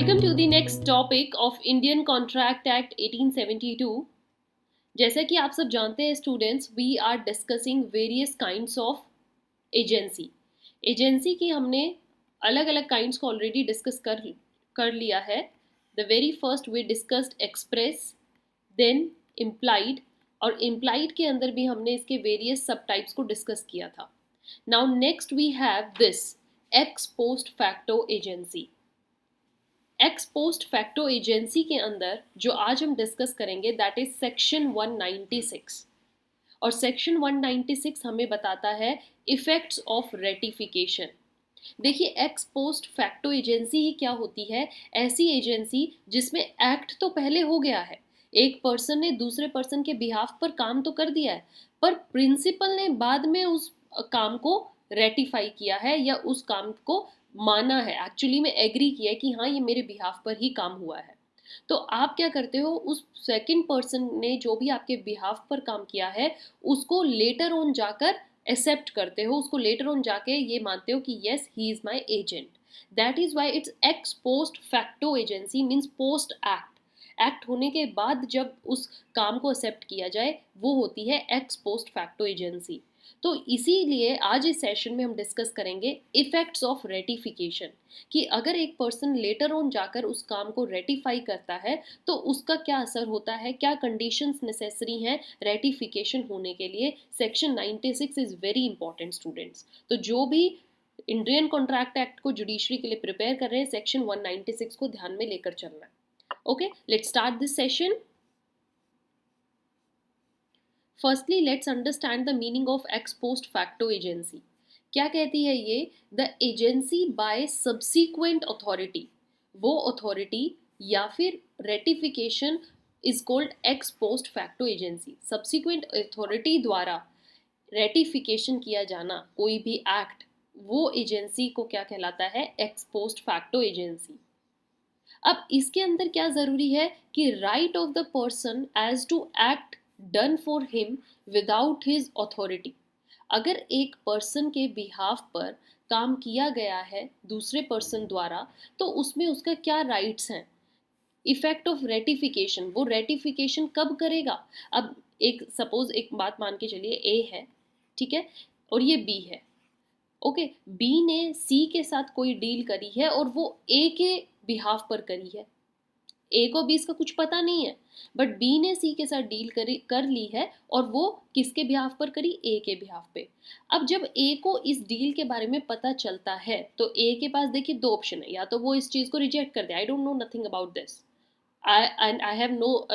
Welcome to the next topic of Indian contract act 1872। जैसा कि आप सब जानते हैं students, we are discussing various kinds of agency. Agency की हमने अलग अलग काइंड्स को ऑलरेडी डिस्कस कर लिया है। The very first we discussed express, then implied, और इम्प्लाइड के अंदर भी हमने इसके वेरियस सब टाइप्स को डिस्कस किया था। Now next we have this ex post facto agency. Ex post facto agency के अंदर जो आज हम डिस्कस करेंगे दैट इज सेक्शन 196। और सेक्शन 196 हमें बताता है इफेक्ट्स ऑफ रेटिफिकेशन। देखिए, एक्स पोस्ट फैक्टो एजेंसी ही क्या होती है? ऐसी एजेंसी जिसमें एक्ट तो पहले हो गया है, एक पर्सन ने दूसरे पर्सन के बिहाफ पर काम तो कर दिया है, पर प्रिंसिपल ने बाद में उस काम को रेटिफाई किया है या उस काम को माना है, एक्चुअली में एग्री किया है कि हाँ ये मेरे बिहाफ पर ही काम हुआ है। तो आप क्या करते हो, उस सेकंड पर्सन ने जो भी आपके बिहाफ पर काम किया है उसको लेटर ऑन जाकर एक्सेप्ट करते हो, उसको लेटर ऑन जाके ये मानते हो कि yes he is my agent. That is why it's x post facto agency, means post act होने के बाद जब उस काम को एक्सेप्ट किया जाए वो होती है एक्स पोस्ट फैक्टो एजेंसी। तो इसीलिए आज इस सेशन में हम डिस्कस करेंगे इफेक्ट्स ऑफ रेटिफिकेशन, कि अगर एक पर्सन लेटर ऑन जाकर उस काम को रेटिफाई करता है तो उसका क्या असर होता है, क्या कंडीशंस नेसेसरी हैं रेटिफिकेशन होने के लिए। Section 96 is very important students. तो जो भी इंडियन कॉन्ट्रैक्ट एक्ट को जुडिशरी के लिए प्रिपेयर कर रहे हैं, सेक्शन 196 को ध्यान में लेकर चलना है। Okay, let's start this session. Firstly let's understand the meaning of x post facto agency. क्या कहती है ये? The agency bye subsequent authority, वो अथॉरिटी या फिर ratification is called x post facto agency. Subsequent authority द्वारा रेटिफिकेशन किया जाना कोई भी एक्ट, वो एजेंसी को क्या कहलाता है? Ex post facto agency. अब इसके अंदर क्या जरूरी है कि right of the person as to act done for him without his authority. अगर एक पर्सन के बिहाफ पर काम किया गया है दूसरे पर्सन द्वारा तो उसमें उसका क्या राइट्स हैं। इफेक्ट ऑफ रेटिफिकेशन, वो रेटिफिकेशन कब करेगा? अब एक सपोज एक बात मान के चलिए, ए है, ठीक है, और ये बी है। ओके, बी ने सी के साथ कोई डील करी है और वो ए के बिहाफ पर करी है। ए को बी इसका कुछ पता नहीं है, बट बी ने सी के साथ डील कर ली है और वो किसके बिहाफ पर करी? ए के बिहाफ पे। अब जब ए को इस डील के बारे में पता चलता है तो ए के पास देखिए दो ऑप्शन है, या तो वो इस चीज को रिजेक्ट कर दे, I don't know nothing about this, I have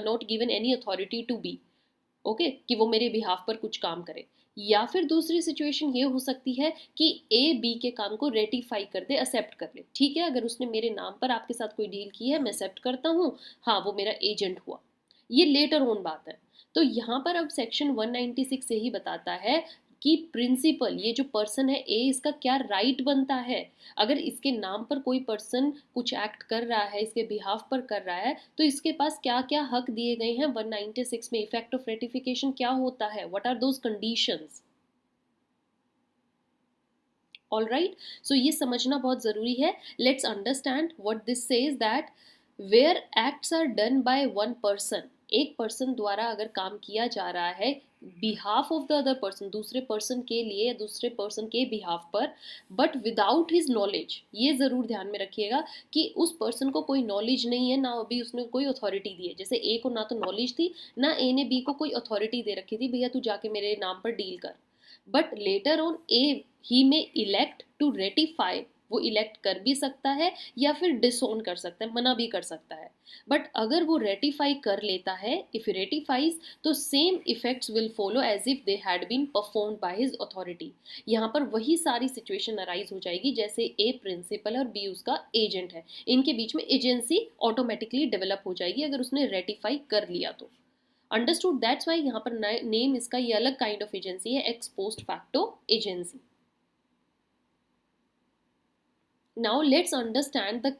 not given any authority to be, okay, कि वो मेरे बिहाफ पर कुछ काम करे। या फिर दूसरी सिचुएशन ये हो सकती है कि ए बी के काम को रेटिफाई कर दे, एक्सेप्ट कर ले। ठीक है, अगर उसने मेरे नाम पर आपके साथ कोई डील की है, मैं एक्सेप्ट करता हूँ, हाँ वो मेरा एजेंट हुआ। ये लेटर ऑन बात है। तो यहाँ पर अब सेक्शन 196 से ही बताता है कि प्रिंसिपल, ये जो पर्सन है ए, इसका क्या राइट बनता है। अगर इसके नाम पर कोई पर्सन कुछ एक्ट कर रहा है, इसके बिहाफ पर कर रहा है, तो इसके पास क्या क्या हक दिए गए हैं 196 में। इफेक्ट ऑफ रेटिफिकेशन क्या होता है, what are those conditions. All right, so ये समझना बहुत जरूरी है। Let's understand what this says, that where acts are done by one person, एक पर्सन द्वारा अगर काम किया जा रहा है behalf of the other person, दूसरे पर्सन के लिए, दूसरे पर्सन के बिहाफ पर, बट विदाउट हिज नॉलेज। ये जरूर ध्यान में रखिएगा कि उस पर्सन को कोई नॉलेज नहीं है, ना अभी उसने कोई अथॉरिटी दी है। जैसे ए को ना तो नॉलेज थी, ना ए ने बी को कोई अथॉरिटी दे रखी थी, भैया तू जाके मेरे नाम पर डील कर। बट लेटर ऑन ए ही में इलेक्ट टू रेटिफाई, वो इलेक्ट कर भी सकता है या फिर डिसोन कर सकता है, मना भी कर सकता है। बट अगर वो रेटिफाई कर लेता है, इफ रेटिफाइज, तो same effects will follow as if they had been performed by his authority. यहाँ पर वही सारी सिचुएशन अराइज हो जाएगी जैसे ए प्रिंसिपल और बी उसका एजेंट है, इनके बीच में एजेंसी ऑटोमेटिकली डेवलप हो जाएगी अगर उसने रेटिफाई कर लिया तो। अंडरस्टूड? दैट्स वाई यहाँ पर नेम इसका ये अलग काइंड ऑफ एजेंसी है, ex post facto agency. Now let's understand the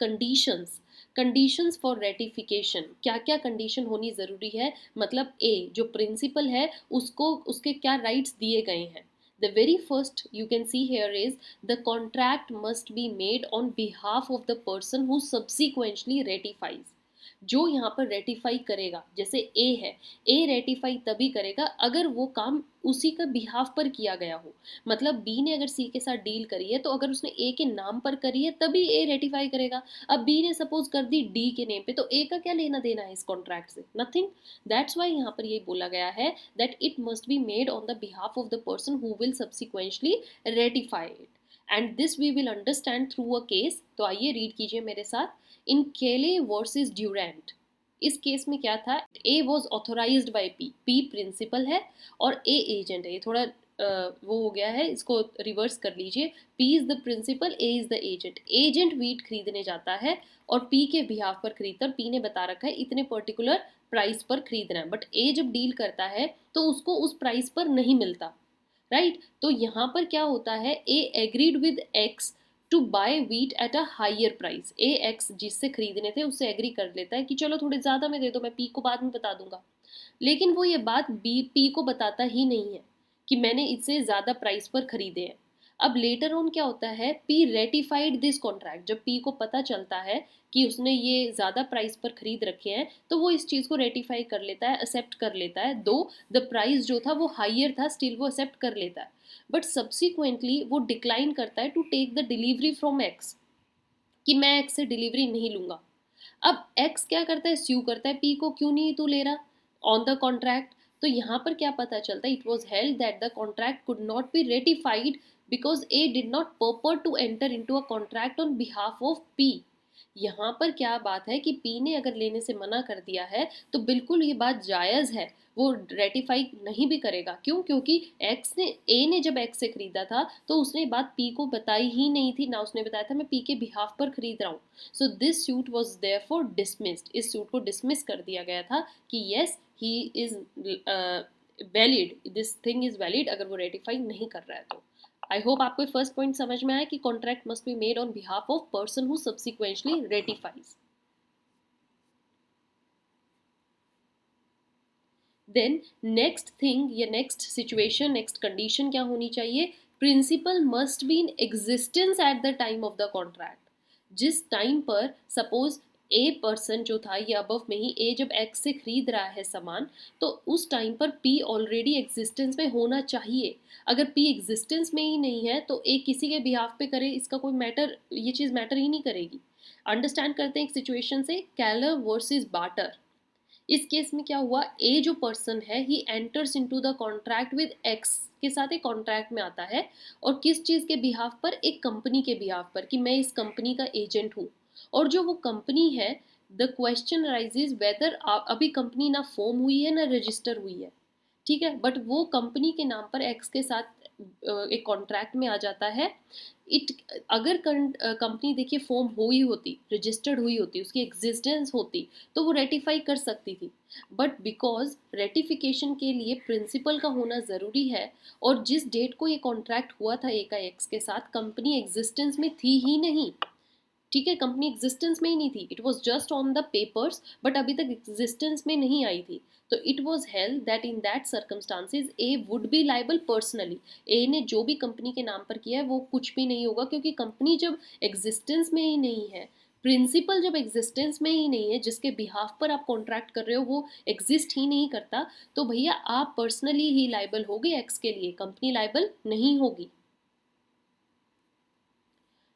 conditions for ratification. क्या क्या कंडीशन होनी जरूरी है, मतलब ए जो प्रिंसिपल है उसको उसके क्या राइट्स दिए गए हैं। The very first you can see here is the contract must be made on behalf of the person who subsequently ratifies. जो यहाँ पर रेटिफाई करेगा, जैसे ए है, ए रेटिफाई तभी करेगा अगर वो काम उसी का बिहाफ पर किया गया हो। मतलब बी ने अगर सी के साथ डील करी है तो अगर उसने ए के नाम पर करी है तभी ए रेटिफाई करेगा। अब बी ने सपोज कर दी डी के नेम पे, तो ए का क्या लेना देना है इस कॉन्ट्रैक्ट से? नथिंग। दैट्स वाई यहाँ पर ये बोला गया है that it must be made on the behalf of the person who will subsequently ratify it, and this we will understand through a case. तो आइए रीड कीजिए मेरे साथ। इन केले वर्सेस ड्यूरेंट, इस केस में क्या था, A was authorized by P, P principal है और ए एजेंट है। ये थोड़ा वो हो गया है, इसको रिवर्स कर लीजिए। P is the principal, A is the agent. Agent wheat खरीदने जाता है और पी के बिहाफ पर खरीदता है, और पी ने बता रखा है इतने पर्टिकुलर प्राइस पर खरीदना है, बट ए जब डील करता है तो उसको उस प्राइस पर नहीं मिलता, राइट। तो यहाँ पर क्या होता है, A agreed with X to buy wheat at a higher price. A X जिससे खरीदने थे उससे एग्री कर लेता है कि चलो थोड़े ज़्यादा में दे दो, मैं पी को बाद में बता दूंगा। लेकिन वो ये बात बी पी को बताता ही नहीं है कि मैंने इससे ज़्यादा प्राइस पर खरीदे हैं। अब लेटर ऑन क्या होता है, पी रेटिफाइड दिस कॉन्ट्रैक्ट। जब पी को पता चलता है कि उसने ये ज़्यादा प्राइस पर खरीद रखे हैं तो वो इस चीज़ को रेटिफाई कर लेता है, एक्सेप्ट कर लेता है। दो द प्राइस जो था वो हायर था, स्टिल वो एक्सेप्ट कर लेता है, बट सब्सिक्वेंटली वो डिक्लाइन करता है to take the delivery from X, कि मैं एक्स से डिलीवरी नहीं लूंगा। अब एक्स क्या करता है, स्यू करता है पी को, क्यों नहीं तू ले रहा ऑन द कॉन्ट्रैक्ट। तो यहाँ पर क्या पता चलता है, it was held that the contract could not be ratified because A did not purport to enter into a contract on behalf of P. यहाँ पर क्या बात है कि पी ने अगर लेने से मना कर दिया है तो बिल्कुल ये बात जायज़ है, वो रेटिफाई नहीं भी करेगा। क्यों? क्योंकि एक्स ने, ए ने जब एक्स से खरीदा था तो उसने बात पी को बताई ही नहीं थी, ना उसने बताया था मैं पी के बिहाफ पर खरीद रहा हूँ। So this suit was therefore dismissed, इस सूट को डिसमिस कर दिया गया था कि yes he is valid, this thing is valid, अगर वो रेटिफाई नहीं कर रहा है तो। आई होप आपको फर्स्ट पॉइंट समझ में आया कि contract must be made on behalf of person who subsequently ratifies. Then next thing या नेक्स्ट सिचुएशन, नेक्स्ट कंडीशन क्या होनी चाहिए, principal must be in existence at the time of the contract. जिस time पर सपोज ए पर्सन जो था ये above में ही, ए जब एक्स से खरीद रहा है सामान, तो उस टाइम पर पी ऑलरेडी एग्जिस्टेंस में होना चाहिए। अगर पी एग्जिस्टेंस में ही नहीं है तो ए किसी के बिहाफ पे करे, इसका कोई मैटर, ये चीज़ मैटर ही नहीं करेगी। अंडरस्टैंड करते हैं एक सिचुएशन से, कैलर वर्सेस बार्टर। इस केस में क्या हुआ, ए जो पर्सन है he enters into the contract with x, के साथ एक कॉन्ट्रैक्ट में आता है, और किस चीज़ के बिहाफ पर, एक कंपनी के बिहाफ पर, कि मैं इस कंपनी का एजेंट हूँ। और जो वो कंपनी है, द क्वेश्चन राइजेज वेदर, अभी कंपनी ना फॉर्म हुई है ना रजिस्टर हुई है, ठीक है, बट वो कंपनी के नाम पर एक्स के साथ एक कॉन्ट्रैक्ट में आ जाता है। इट, अगर कंपनी देखिए फॉर्म हुई होती, रजिस्टर्ड हुई होती, उसकी एग्जिस्टेंस होती, तो वो रेटिफाई कर सकती थी, बट बिकॉज रेटिफिकेशन के लिए प्रिंसिपल का होना ज़रूरी है, और जिस डेट को ये कॉन्ट्रैक्ट हुआ था ए का एक्स के साथ, कंपनी एग्जिस्टेंस में थी ही नहीं, ठीक है, कंपनी एग्जिस्टेंस में ही नहीं थी, it was just on the papers, but अभी तक एग्जिस्टेंस में नहीं आई थी। तो it was held that in that circumstances A would be liable personally. A ने जो भी कंपनी के नाम पर किया है वो कुछ भी नहीं होगा, क्योंकि कंपनी जब एग्जिस्टेंस में ही नहीं है, प्रिंसिपल जब एग्जिस्टेंस में ही नहीं है, जिसके बिहाफ पर आप कॉन्ट्रैक्ट कर रहे हो वो एग्जिस्ट ही नहीं करता, तो भैया आप पर्सनली ही लाइबल होगे एक्स के लिए, कंपनी लाइबल नहीं होगी।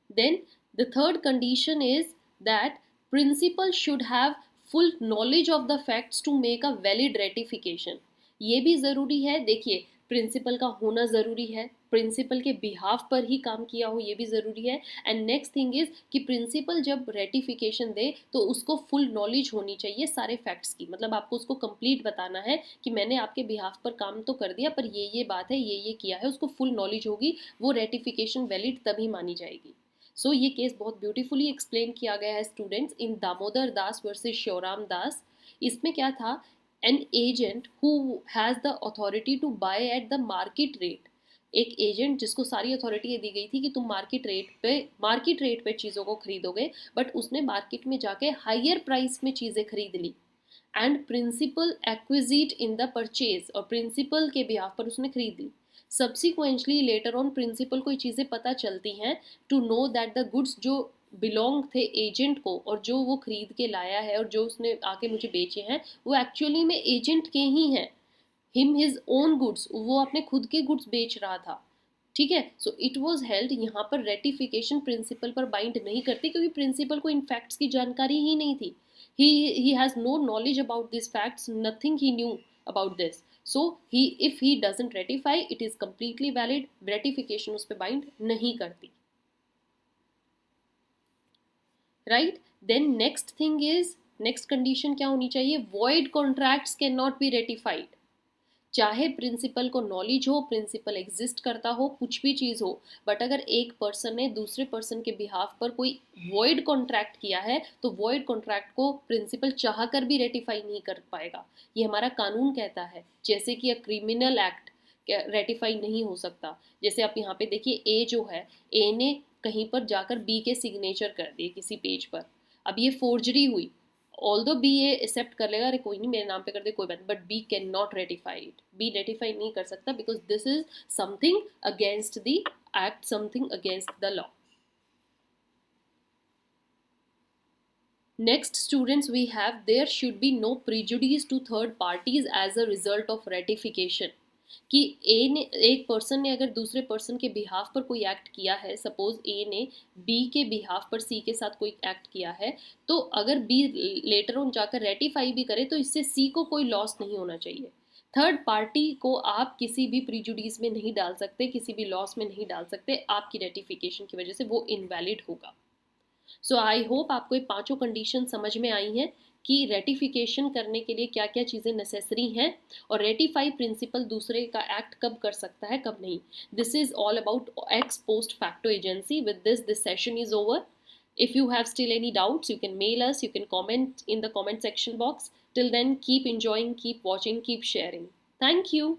Then the third condition is that principal should have full knowledge of the facts to make a valid ratification. ये भी ज़रूरी है, देखिए प्रिंसिपल का होना ज़रूरी है, प्रिंसिपल के बिहाफ पर ही काम किया हो ये भी ज़रूरी है। एंड नेक्स्ट थिंग इज़ कि प्रिंसिपल जब रेटिफिकेशन दे तो उसको फुल नॉलेज होनी चाहिए सारे फैक्ट्स की, मतलब आपको उसको कंप्लीट बताना है कि मैंने आपके बिहाफ पर काम तो कर दिया, पर ये बात है, ये किया है, उसको फुल नॉलेज होगी, वो रेटिफिकेशन वैलिड तभी मानी जाएगी। सो ये केस बहुत ब्यूटीफुली एक्सप्लेन किया गया है students in Damodar Das versus Shyoram Das. इसमें क्या था, an agent who has the authority to buy at the market rate, एक एजेंट जिसको सारी अथॉरिटी ये दी गई थी कि तुम मार्केट रेट पे चीज़ों को खरीदोगे, बट उसने मार्केट में जाके हायर प्राइस में चीज़ें खरीद ली। And principal acquiesced in the purchase, और प्रिंसिपल के बिहाफ पर उसने खरीद ली। सब्सिक्वेंटली लेटर ऑन प्रिंसिपल को ये चीज़ें पता चलती हैं to know that the goods जो बिलोंग थे एजेंट को, और जो वो खरीद के लाया है और जो उसने आके मुझे बेचे हैं, वो एक्चुअली में एजेंट के ही हैं। हिम हिज ओन गुड्स, वो अपने खुद के गुड्स बेच रहा था। ठीक है, सो इट वॉज हेल्ड। यहाँ पर रेटिफिकेशन प्रिंसिपल पर बाइंड नहीं करती, क्योंकि प्रिंसिपल को इन फैक्ट्स की जानकारी ही नहीं थी। He has no knowledge about this facts, nothing he knew about this. So he, if he doesn't ratify, it is completely valid. Ratification उस पर बाइंड नहीं करती। Right, then next thing is, next condition क्या होनी चाहिए? Void contracts can not be ratified. चाहे principal को knowledge हो, प्रिंसिपल एग्जिस्ट करता हो, कुछ भी चीज़ हो, बट अगर एक पर्सन ने दूसरे पर्सन के बिहाफ पर कोई वॉइड कॉन्ट्रैक्ट किया है, तो वॉइड कॉन्ट्रैक्ट को प्रिंसिपल चाह कर भी रेटिफाई नहीं कर पाएगा। ये हमारा कानून कहता है। जैसे कि अ क्रिमिनल एक्ट रेटिफाई नहीं हो सकता। जैसे आप यहाँ पे देखिए, ए जो है, ए ने कहीं पर जाकर बी के सिग्नेचर कर दिए किसी पेज पर, अब ये फोर्जरी हुई। ऑल दो बी ये एक्सेप्ट कर लेगा, अरे कोई नहीं मेरे नाम पे कर दे, कोई बात, but B can not ratify it. B ratify नहीं कर सकता, because this is something against the act, something against the law. Next students we have, there should be no prejudice to third parties as a result of ratification. कि A ने, एक person ने अगर दूसरे पर्सन के बिहाफ पर कोई एक्ट किया है, सपोज ए ने बी के बिहाफ पर सी के साथ कोई एक्ट किया है, तो अगर बी लेटर ऑन जाकर रेटिफाई भी करे, तो इससे सी को कोई लॉस नहीं होना चाहिए। थर्ड पार्टी को आप किसी भी प्रिजुडिस में नहीं डाल सकते, किसी भी लॉस में नहीं डाल सकते, आपकी रेटिफिकेशन की वजह से वो इनवैलिड होगा। सो आई होप आपको ये पांचों कंडीशन समझ में आई हैं कि रेटिफिकेशन करने के लिए क्या क्या चीज़ें नेसेसरी हैं, और रेटिफाई प्रिंसिपल दूसरे का एक्ट कब कर सकता है, कब नहीं। This is all about x post facto agency. With this session is over. If you have still any doubts, you can mail us, you can comment in the comment section box. Till then, keep enjoying, keep watching, keep sharing. Thank you.